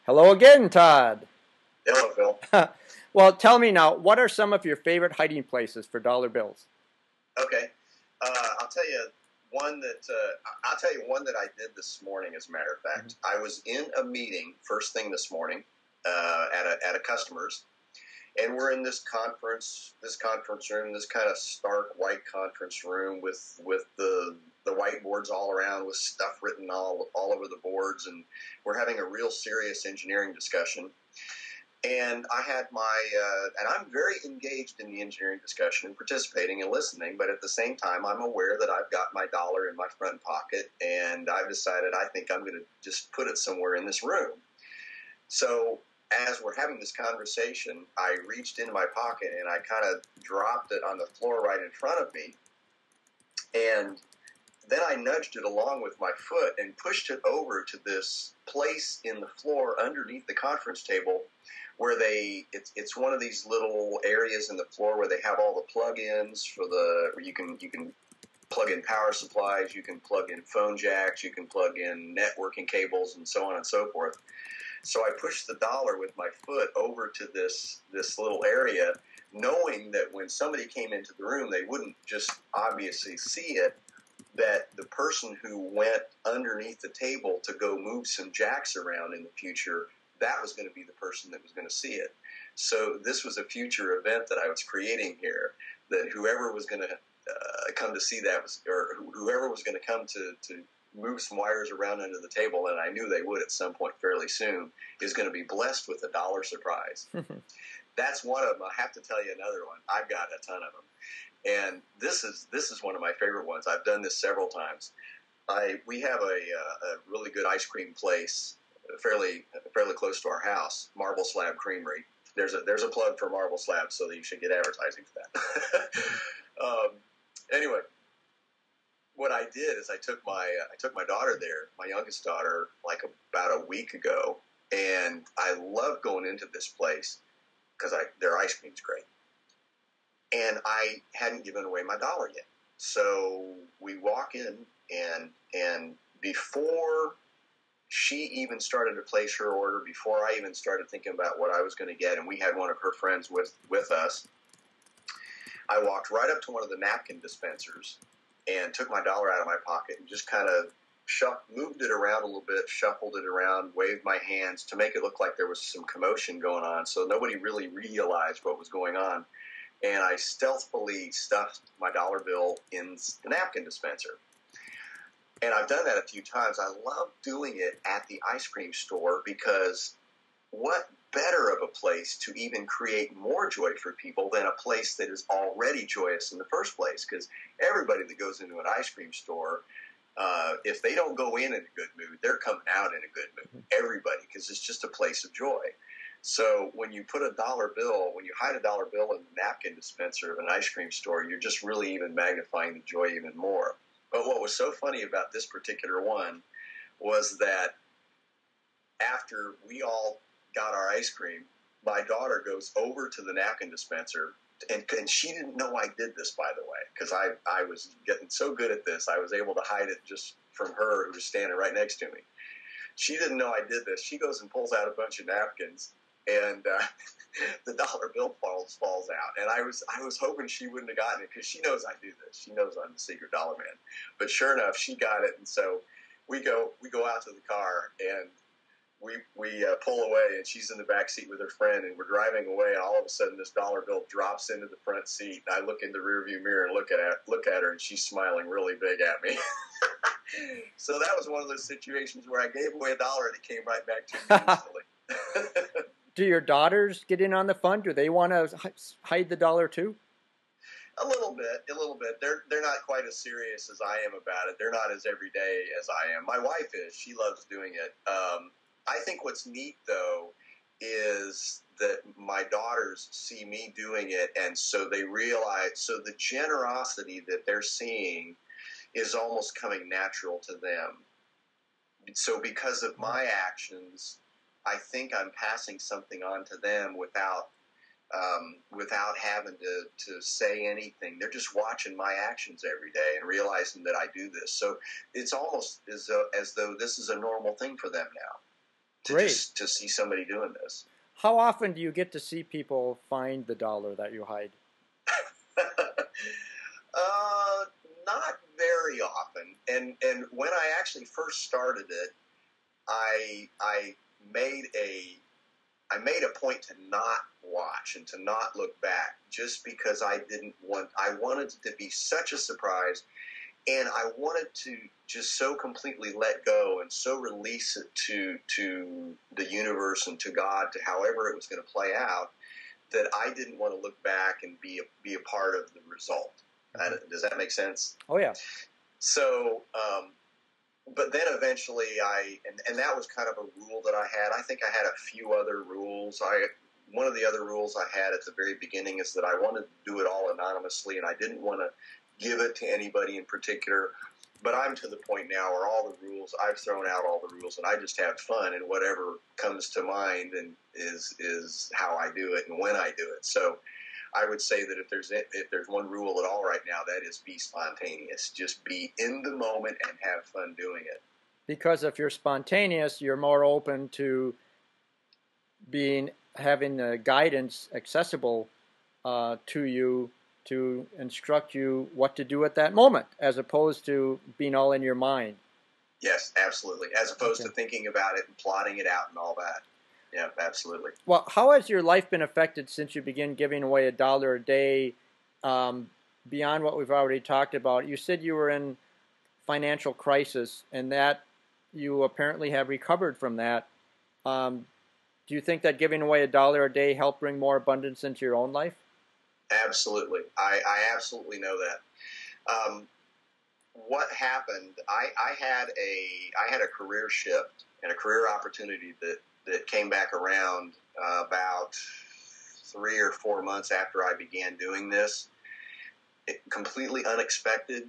Hello again, Todd. Hello, Phil. Well, tell me now, what are some of your favorite hiding places for dollar bills? Okay, I'll tell you one that I did this morning. As a matter of fact, I was in a meeting first thing this morning at a customer's, and we're in this conference room, this kind of stark white conference room with the whiteboards all around with stuff written all over the boards, and we're having a real serious engineering discussion. And I had and I'm very engaged in the engineering discussion and participating and listening, but at the same time, I'm aware that I've got my dollar in my front pocket, and I've decided I think I'm going to just put it somewhere in this room. So as we're having this conversation, I reached into my pocket and I kind of dropped it on the floor right in front of me, and then I nudged it along with my foot and pushed it over to this place in the floor underneath the conference table where it's one of these little areas in the floor where they have all the plug-ins where you can plug in power supplies, you can plug in phone jacks, you can plug in networking cables, and so on and so forth. So I pushed the dollar with my foot over to this little area, knowing that when somebody came into the room, they wouldn't just obviously see it, that the person who went underneath the table to go move some jacks around in the future, that was going to be the person that was going to see it. So this was a future event that I was creating here, that whoever was going to come to see that or whoever was going to come to move some wires around under the table, and I knew they would at some point fairly soon, is going to be blessed with a dollar surprise. That's one of them. I have to tell you another one. I've got a ton of them. And this is one of my favorite ones. I've done this several times. We have a really good ice cream place fairly close to our house, Marble Slab Creamery. There's a plug for Marble Slab, so that you should get advertising for that. Anyway, what I did is I took my daughter there, my youngest daughter, like about a week ago, and I love going into this place because their ice cream's great. And I hadn't given away my dollar yet. So we walk in, and before she even started to place her order, before I even started thinking about what I was going to get, and we had one of her friends with us, I walked right up to one of the napkin dispensers and took my dollar out of my pocket and just kind of moved it around a little bit, shuffled it around, waved my hands to make it look like there was some commotion going on, so nobody really realized what was going on. And I stealthily stuffed my dollar bill in the napkin dispenser. And I've done that a few times. I love doing it at the ice cream store because what better of a place to even create more joy for people than a place that is already joyous in the first place? Because everybody that goes into an ice cream store, if they don't go in a good mood, they're coming out in a good mood. Everybody, because it's just a place of joy. So when you put when you hide a dollar bill in the napkin dispenser of an ice cream store, you're just really even magnifying the joy even more. But what was so funny about this particular one was that after we all got our ice cream, my daughter goes over to the napkin dispenser, and she didn't know I did this, by the way, because I was getting so good at this, I was able to hide it just from her, who was standing right next to me. She didn't know I did this. She goes and pulls out a bunch of napkins, and the dollar bill falls out. And I was hoping she wouldn't have gotten it because she knows I do this. She knows I'm the secret dollar man. But sure enough, she got it. And so we go out to the car, and we pull away, and she's in the back seat with her friend, and we're driving away. And all of a sudden, this dollar bill drops into the front seat. And I look in the rearview mirror and look at her, and she's smiling really big at me. So that was one of those situations where I gave away a dollar, and it came right back to me instantly. Do your daughters get in on the fun? Do they want to hide the dollar too? A little bit. They're not quite as serious as I am about it. They're not as everyday as I am. My wife is. She loves doing it. I think what's neat, though, is that my daughters see me doing it, and so they realize, so the generosity that they're seeing is almost coming natural to them. So because of my actions, I think I'm passing something on to them without having to say anything. They're just watching my actions every day and realizing that I do this. So it's almost as though this is a normal thing for them now. Great. to see somebody doing this. How often do you get to see people find the dollar that you hide? Not very often. And when I actually first started it, I made a point to not watch and to not look back, just because I wanted it to be such a surprise, and I wanted to just so completely let go and so release it to the universe and to God, to however it was going to play out, that I didn't want to look back and be a part of the result. Does that make sense? Oh, yeah. So, but then eventually and that was kind of a rule that I had. I think I had a few other rules. One of the other rules I had at the very beginning is that I wanted to do it all anonymously, and I didn't want to give it to anybody in particular. But I'm to the point now where I've thrown out all the rules, and I just have fun, and whatever comes to mind and is how I do it and when I do it. So I would say that if there's one rule at all right now, that is be spontaneous. Just be in the moment and have fun doing it. Because if you're spontaneous, you're more open to having the guidance accessible to you to instruct you what to do at that moment, as opposed to being all in your mind. Yes, absolutely. As opposed to thinking about it and plotting it out and all that. Yeah, absolutely. Well, how has your life been affected since you began giving away $1 a day, beyond what we've already talked about? You said you were in financial crisis, and that you apparently have recovered from that. Do you think that giving away $1 a day helped bring more abundance into your own life? Absolutely. I absolutely know that. What happened, I had a career shift and a career opportunity that came back around about 3 or 4 months after I began doing this. It, completely unexpected,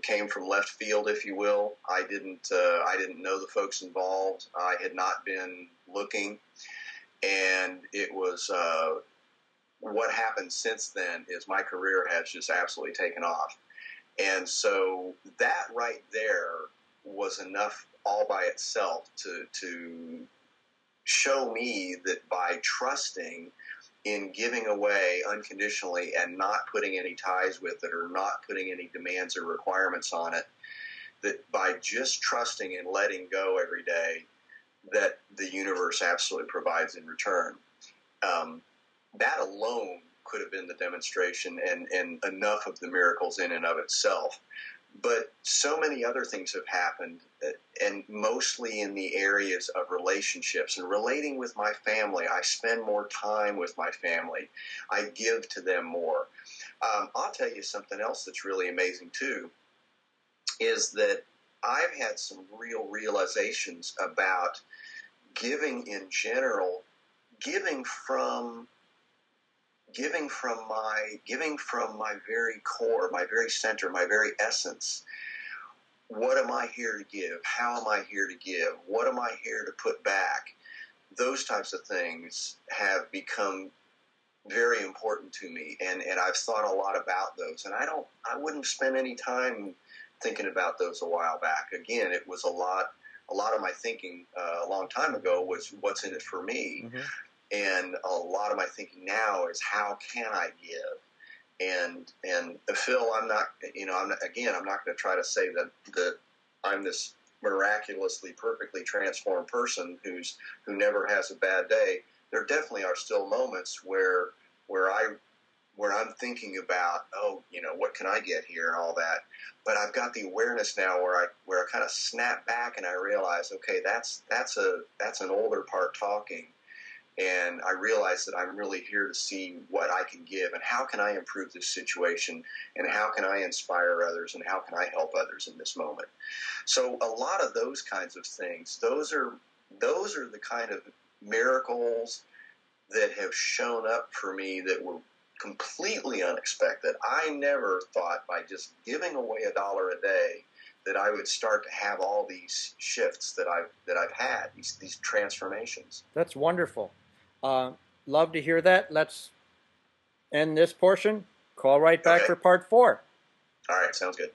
came from left field, if you will. I didn't know the folks involved. I had not been looking, and it was what happened since then is my career has just absolutely taken off. And so that right there was enough all by itself to show me that by trusting in giving away unconditionally and not putting any ties with it or not putting any demands or requirements on it, that by just trusting and letting go every day, that the universe absolutely provides in return. That alone could have been the demonstration and enough of the miracles in and of itself. But so many other things have happened, and mostly in the areas of relationships and relating with my family. I spend more time with my family. I give to them more. I'll tell you something else that's really amazing too, is that I've had some real realizations about giving in general, giving from my very core, my very center, my very essence. What am I here to give? How am I here to give? What am I here to put back? Those types of things have become very important to me, and I've thought a lot about those. And I wouldn't spend any time thinking about those a while back. Again, it was a lot of my thinking a long time ago was what's in it for me. Mm-hmm. And a lot of my thinking now is how can I give? And Phil, I'm not going to try to say that I'm this miraculously perfectly transformed person who never has a bad day. There definitely are still moments where I'm thinking about, what can I get here and all that. But I've got the awareness now where I kind of snap back and I realize, okay, that's an older part talking. And I realize that I'm really here to see what I can give and how can I improve this situation and how can I inspire others and how can I help others in this moment. So a lot of those kinds of things, those are the kind of miracles that have shown up for me that were completely unexpected. I never thought by just giving away $1 a day that I would start to have all these shifts that I've had, these transformations. That's wonderful. Love to hear that. Let's end this portion. Call right back for part 4. All right, sounds good.